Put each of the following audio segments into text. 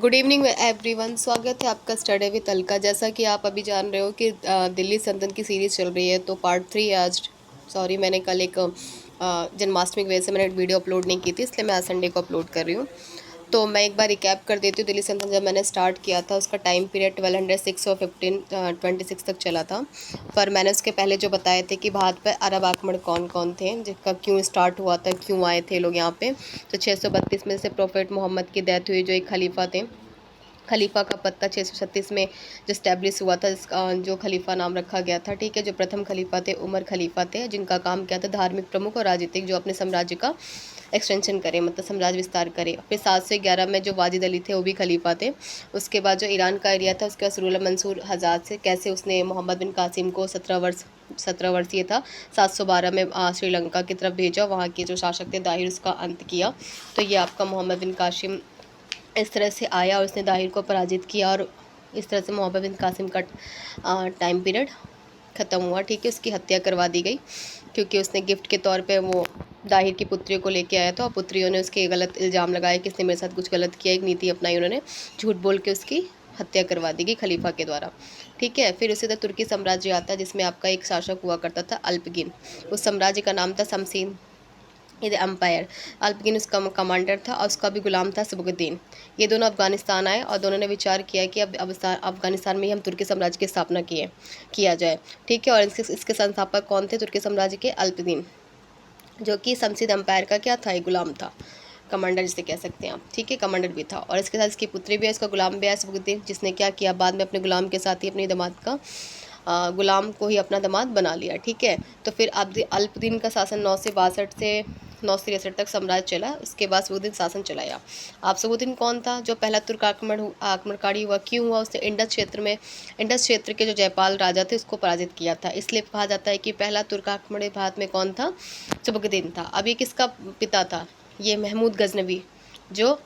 Good evening everyone. स्वागत है आपका स्टडी विद अलका। जैसा कि आप अभी जान रहे हो कि दिल्ली सल्तनत की सीरीज़ चल रही है, तो पार्ट 3 आज। सॉरी, मैंने कल एक जन्माष्टमी की वजह से मैंने वीडियो अपलोड नहीं की थी, इसलिए मैं आज संडे को अपलोड कर रही हूँ। तो मैं एक बार रिकैप कर देती हूँ। दिल्ली सल्तनत जब मैंने स्टार्ट किया था, उसका टाइम पीरियड 1206 और 1526 तक चला था। पर मैंने उसके पहले जो बताए थे कि भारत पर अरब आक्रमण कौन कौन थे, जिसका क्यों स्टार्ट हुआ था, क्यों आए थे लोग यहाँ पे। तो 632 में से प्रोफेट मोहम्मद की डेथ हुई, जो एक खलीफा थे। खलीफा का पत्ता 636 में जो स्टैब्लिश हुआ था, जो खलीफा नाम रखा गया था, ठीक है। जो प्रथम खलीफा थे उमर खलीफा थे, जिनका काम क्या था, धार्मिक प्रमुख और राजनीतिक, जो अपने साम्राज्य का एक्सटेंशन करे, मतलब साम्राज्य विस्तार करे। फिर 711 में जो वाजिद अली थे वो भी खलीफा थे। उसके बाद जो ईरान का एरिया था, उसके बाद सुरुल मंसूर हजाद से कैसे उसने मोहम्मद बिन कासिम को 17 वर्षीय था, 712 में श्रीलंका की तरफ भेजा। वहाँ के जो शासक थे दाहिर, उसका अंत किया। तो ये आपका मोहम्मद बिन कासिम इस तरह से आया और उसने दाहिर को पराजित किया, और इस तरह से मोहम्मद बिन कासिम का टाइम पीरियड ख़त्म हुआ, ठीक है। उसकी हत्या करवा दी गई क्योंकि उसने गिफ्ट के तौर पे वो दाहिर की पुत्रियों को लेके आया था, और पुत्रियों ने उसके गलत इल्ज़ाम लगाए कि इसने मेरे साथ कुछ गलत किया। एक नीति अपनाई उन्होंने, झूठ बोल के उसकी हत्या करवा दी गई खलीफा के द्वारा, ठीक है। फिर उसी तरह तुर्की साम्राज्य आता है, जिसमें आपका एक शासक हुआ करता था अल्पगिन। उस साम्राज्य का नाम था शमसीन द एम्पायर। अल्पगिन उसका कमांडर था और उसका भी गुलाम था सबुद्दीन। ये दोनों अफगानिस्तान आए और दोनों ने विचार किया कि अब अफगानिस्तान में ही हम तुर्की साम्राज्य की स्थापना किया जाए, ठीक है। और इसके संस्थापक कौन थे तुर्की साम्राज्य के? अल्पगिन, जो कि शमसीद एम्पायर का क्या था, एक गुलाम था, कमांडर जिसे कह सकते हैं आप, ठीक है, कमांडर भी था। और इसके साथ इसकी पुत्री भी है, इसका गुलाम भी है सबुद्दीन, जिसने क्या किया, बाद में अपने गुलाम के साथ ही अपनी दामाद का गुलाम को ही अपना दामाद बना लिया, ठीक है। तो फिर अल्पदीन का शासन 962 से 963 तक साम्राज्य चला। उसके बाद सबुद्दीन शासन चलाया। आप सबुद्दीन कौन था? जो पहला तुर्क आक्रमणकारी हुआ, क्यों हुआ? उसने इंडस क्षेत्र के जो जयपाल राजा थे उसको पराजित किया था, इसलिए कहा जाता है कि पहला तुर्क आक्रमण भारत में कौन था? सबुद्दीन था। अब ये किसका पिता था? ये महमूद गजनवी, जो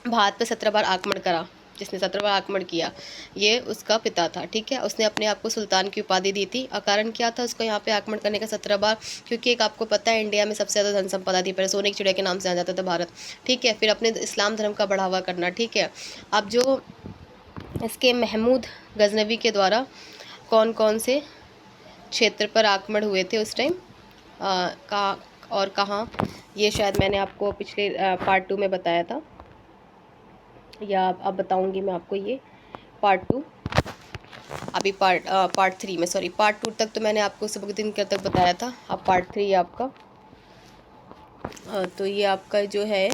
भारत पर 17 बार आक्रमण करा, जिसने 17 बार आक्रमण किया, ये उसका पिता था, ठीक है। उसने अपने आप को सुल्तान की उपाधि दी थी, और कारण क्या था उसको यहाँ पे आक्रमण करने का 17 बार? क्योंकि एक आपको पता है इंडिया में सबसे ज़्यादा धन संपदा थी, पहले सोने की चिड़िया के नाम से जाना जाता था भारत, ठीक है। फिर अपने इस्लाम धर्म का बढ़ावा करना, ठीक है। अब जो इसके महमूद गजनवी के द्वारा कौन कौन से क्षेत्र पर आक्रमण हुए थे उस टाइम, कहाँ और कहाँ, ये शायद मैंने आपको पिछले पार्ट 2 में बताया था, या अब बताऊंगी मैं आपको ये पार्ट 2। अभी पार्ट 3 में, सॉरी, पार्ट 2 तक तो मैंने आपको सबुद्दीन के तक बताया था। अब पार्ट 3 है आपका। तो ये आपका जो है,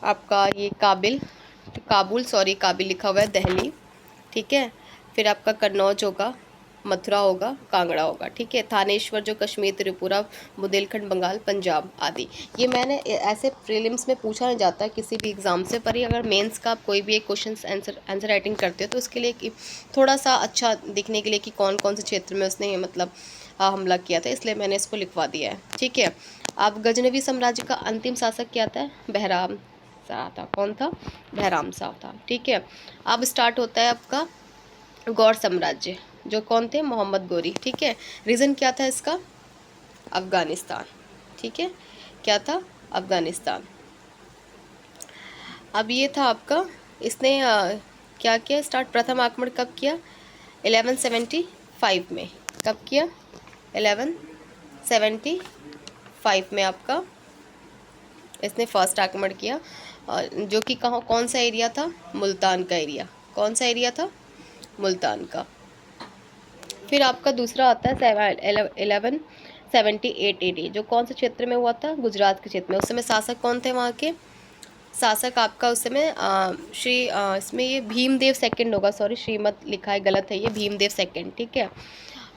आपका ये काबुल, सॉरी, काबिल लिखा हुआ है, दिल्ली, ठीक है। फिर आपका कन्नौज होगा, मथुरा होगा, कांगड़ा होगा, ठीक है। थानेश्वर जो कश्मीर, त्रिपुरा, बुंदेलखंड, बंगाल, पंजाब आदि। ये मैंने ऐसे प्रीलिम्स में पूछा नहीं जाता किसी भी एग्ज़ाम से, पर ये अगर मेंस का आप कोई भी एक क्वेश्चन आंसर राइटिंग करते हो तो उसके लिए थोड़ा सा अच्छा दिखने के लिए कि कौन कौन से क्षेत्र में उसने मतलब हमला किया था, इसलिए मैंने इसको लिखवा दिया है, ठीक है। अब गजनवी साम्राज्य का अंतिम शासक क्या था? बहराम शाह था। कौन था? बहराम शाह था, ठीक है। अब स्टार्ट होता है आपका गौर साम्राज्य, जो कौन थे? मोहम्मद गोरी, ठीक है। रीज़न क्या था इसका? अफ़गानिस्तान, ठीक है। क्या था? अफ़गानिस्तान। अब ये था आपका, इसने क्या किया स्टार्ट? प्रथम आक्रमण कब किया? 1175 में। कब किया? 1175 में आपका इसने फर्स्ट आक्रमण किया, जो कि कहाँ, कौन सा एरिया था? मुल्तान का एरिया। कौन सा एरिया था? मुल्तान का। फिर आपका दूसरा आता है 1178 AD, जो कौन से क्षेत्र में हुआ था? गुजरात के क्षेत्र में। उस समय शासक कौन थे वहाँ के? शासक आपका उस समय इसमें ये भीमदेव सेकंड होगा, सॉरी, श्रीमत लिखा है, गलत है, ये भीमदेव सेकंड, ठीक है।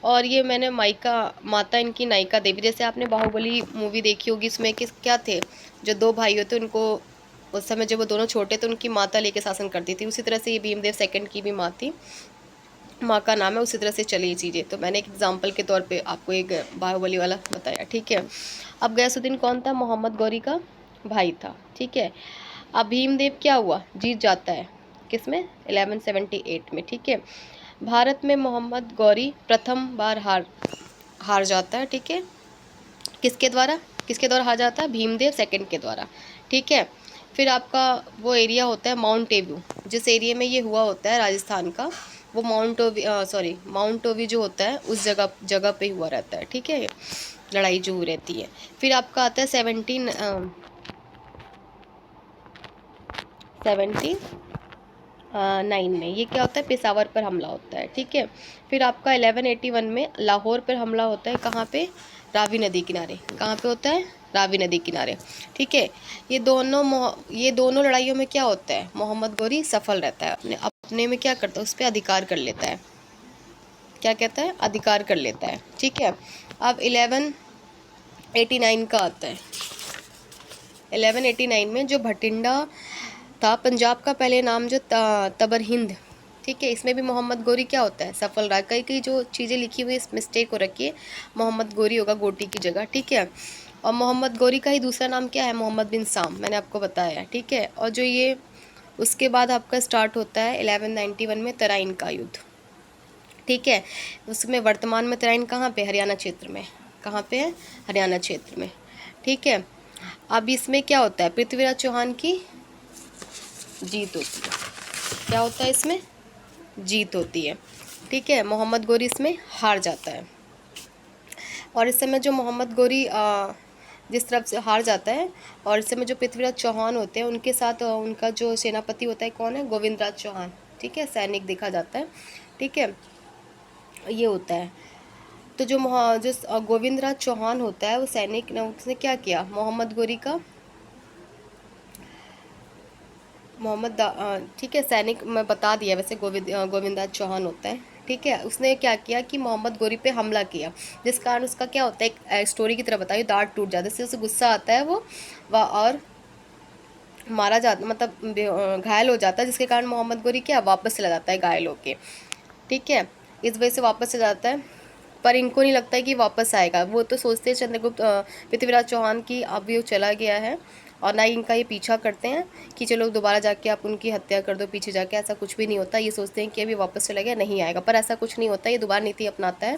और ये मैंने माता इनकी नायिका देवी, जैसे आपने बाहुबली मूवी देखी होगी, इसमें क्या थे, जो दो भाई होते उनको उस समय जब वो दोनों छोटे थे उनकी माता लेके शासन करती थी, उसी तरह से ये भीमदेव सेकंड की भी माँ थी, माँ का नाम है, उसी तरह से चली चीज़ें। तो मैंने एक एग्जाम्पल के तौर पे आपको एक बाहुबली वाला बताया, ठीक है। अब गयासुद्दीन कौन था? मोहम्मद गौरी का भाई था, ठीक है। अब भीमदेव क्या हुआ? जीत जाता है, किसमें? 1178 में, ठीक है। भारत में मोहम्मद गौरी प्रथम बार हार जाता है, ठीक है। किसके द्वारा हार जाता है? भीमदेव सेकंड के द्वारा, ठीक है। फिर आपका वो एरिया होता है माउंट एबू, जिस एरिया में ये हुआ होता है राजस्थान का, वो माउंट ओवी जो होता है उस जगह जगह पे हुआ रहता है। ठीक है, लड़ाई जो रहती है। फिर आपका आता है 1779 में, ये क्या होता है, पेशावर पर हमला होता है। ठीक है, फिर आपका 1181 में लाहौर पर हमला होता है। कहाँ पे, रावी नदी किनारे। कहाँ पे होता है, रावी नदी किनारे। ठीक है, ये दोनों लड़ाइयों में क्या होता है, मोहम्मद गोरी सफल रहता है, अपने अपने में क्या करता है, उस पर अधिकार कर लेता है। क्या कहता है, अधिकार कर लेता है। ठीक है, अब 1189 का आता है। 1189 में जो भटिंडा था, पंजाब का पहले नाम जो तबर हिंद। ठीक है, इसमें भी मोहम्मद गोरी क्या होता है, सफल रहा। कई कई जो चीज़ें लिखी हुई इस मिस्टेक हो रखी है, मोहम्मद गोरी होगा गोटी की जगह। ठीक है, और मोहम्मद गोरी का ही दूसरा नाम क्या है, मोहम्मद बिन साम, मैंने आपको बताया है। ठीक है, और जो ये उसके बाद आपका स्टार्ट होता है 1191 में तराइन का युद्ध। ठीक है, उसमें वर्तमान में तराइन कहाँ पे, हरियाणा क्षेत्र में। कहाँ पे है, हरियाणा क्षेत्र में। ठीक है, अब इसमें क्या होता है, पृथ्वीराज चौहान की जीत होती है। क्या होता है इसमें, जीत होती है। ठीक है, मोहम्मद गोरी इसमें हार जाता है। और इस समय जो मोहम्मद गोरी जिस तरफ से हार जाता है, और इस समय जो पृथ्वीराज चौहान होते हैं उनके साथ उनका जो सेनापति होता है कौन है, गोविंदराज चौहान। ठीक है, सैनिक देखा जाता है। ठीक है, ये होता है। तो जो गोविंदराज चौहान होता है वो सैनिक ने, उसने क्या किया, मोहम्मद गोरी का ठीक है, सैनिक मैं बता दिया वैसे, गोविंदराज चौहान होता है। ठीक है, उसने क्या किया कि मोहम्मद गोरी पे हमला किया, जिस कारण उसका क्या होता है, एक स्टोरी की तरह बताइए, दांत टूट जाता है, इससे उसे गुस्सा आता है वो और मारा जाता, मतलब घायल हो जाता है, जिसके कारण मोहम्मद गोरी क्या वापस चला जाता है घायल होके। ठीक है, इस वजह से वापस चला जाता है, पर इनको नहीं लगता है कि वापस आएगा। वो तो सोचते हैं चंद्रगुप्त पृथ्वीराज चौहान की अब वो चला गया है, और ना ही इनका ये पीछा करते हैं कि चलो दोबारा जाके आप उनकी हत्या कर दो पीछे जाके, ऐसा कुछ भी नहीं होता। ये सोचते हैं कि अभी वापस चला गया, नहीं आएगा, पर ऐसा कुछ नहीं होता। ये दोबारा नीति अपनाता है।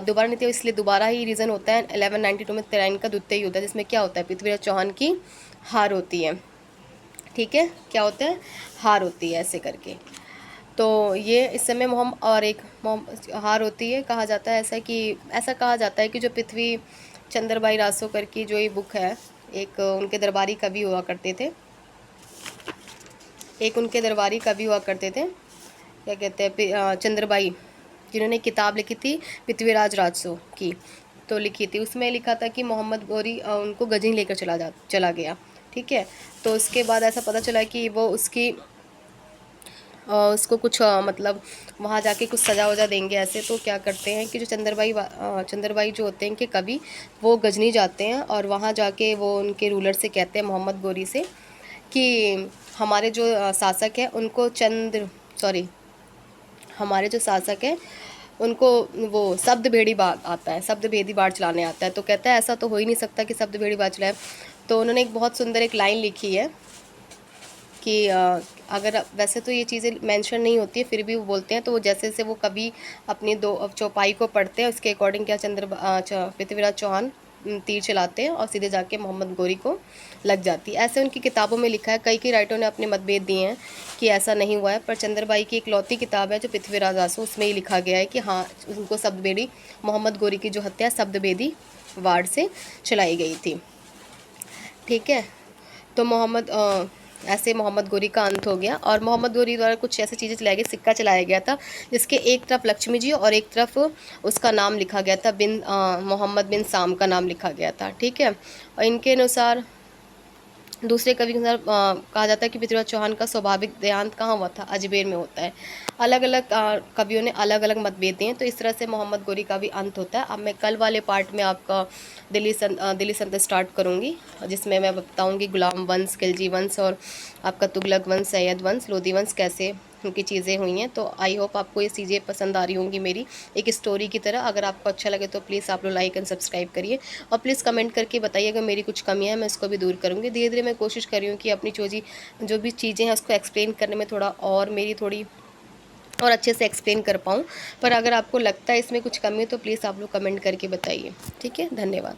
दोबारा नीति इसलिए दोबारा ही रीज़न होता है 1192 में तराइन का द्वितीय युद्ध है, जिसमें क्या होता है, पृथ्वीराज चौहान की हार होती है। ठीक है, क्या होता है, हार होती है ऐसे करके। तो ये इस समय हार होती है, कहा जाता है ऐसा कहा जाता है कि जो पृथ्वी चंद्रबाई रासो करके जो ये बुक है, एक उनके दरबारी कवि हुआ करते थे, क्या कहते हैं, चंद्रबाई, जिन्होंने किताब लिखी थी पृथ्वीराज रासो की, तो लिखी थी, उसमें लिखा था कि मोहम्मद गोरी उनको गजनी लेकर चला गया। ठीक है, तो उसके बाद ऐसा पता चला कि वो उसको कुछ मतलब वहाँ जाके कुछ सजा वजा देंगे ऐसे। तो क्या करते हैं कि जो चंद्रबाई जो होते हैं कि कवि, वो गजनी जाते हैं, और वहाँ जाके वो उनके रूलर से कहते हैं, मोहम्मद गोरी से, कि हमारे जो शासक है उनको हमारे जो शासक है उनको वो शब्द भेदी बाढ़ चलाने आता है। तो कहता है ऐसा तो हो ही नहीं सकता कि शब्द भेदी बाढ़ चलाए। तो उन्होंने एक बहुत सुंदर एक लाइन लिखी है कि अगर वैसे तो ये चीज़ें मेंशन नहीं होती है, फिर भी वो बोलते हैं, तो वो जैसे जैसे वो कभी अपनी चौपाई को पढ़ते हैं, उसके अकॉर्डिंग क्या पृथ्वीराज चौहान तीर चलाते हैं और सीधे जाके मोहम्मद गोरी को लग जाती है। ऐसे उनकी किताबों में लिखा है। कई कई राइटरों ने अपने मतभेद दिए हैं कि ऐसा नहीं हुआ है, पर चंद्रबाई की एक लौती किताब है जो पृथ्वीराज आसू, उसमें ही लिखा गया है कि हाँ, उनको शब्दभेदी, मोहम्मद गोरी की जो हत्या शब्दभेदी वार से चलाई गई थी। ठीक है, तो ऐसे मोहम्मद गोरी का अंत हो गया, और मोहम्मद गोरी द्वारा कुछ ऐसी चीज़ें चलाया गया, सिक्का चलाया गया था, जिसके एक तरफ लक्ष्मी जी और एक तरफ उसका नाम लिखा गया था, मोहम्मद बिन साम का नाम लिखा गया था। ठीक है, और इनके अनुसार, दूसरे कवि के अनुसार कहा जाता है कि पृथ्वीराज चौहान का स्वाभाविक देहांत कहाँ हुआ था, अजमेर में होता है। अलग अलग कवियों ने अलग अलग मतभेद दिए हैं। तो इस तरह से मोहम्मद गोरी का भी अंत होता है। अब मैं कल वाले पार्ट में आपका दिल्ली संत स्टार्ट करूँगी, जिसमें मैं बताऊँगी गुलाम वंश, खिलजी वंश और आपका तुगलक वंश, सैयद वंश, लोधी वंश कैसे उनकी चीज़ें हुई हैं। तो आई होप आपको ये चीज़ें पसंद आ रही होंगी मेरी एक स्टोरी की तरह। अगर आपको अच्छा लगे तो प्लीज़ आप लोग लाइक एंड सब्सक्राइब करिए, और प्लीज़ कमेंट करके बताइए अगर मेरी कुछ कमियाँ हैं, मैं इसको भी दूर करूँगी। धीरे धीरे मैं कोशिश कर रही हूँ कि अपनी जो भी चीज़ें हैं उसको एक्सप्लेन करने में थोड़ी और अच्छे से एक्सप्लेन कर पाऊँ। पर अगर आपको लगता है इसमें कुछ कमी है तो प्लीज़ आप लोग कमेंट करके बताइए। ठीक है, धन्यवाद।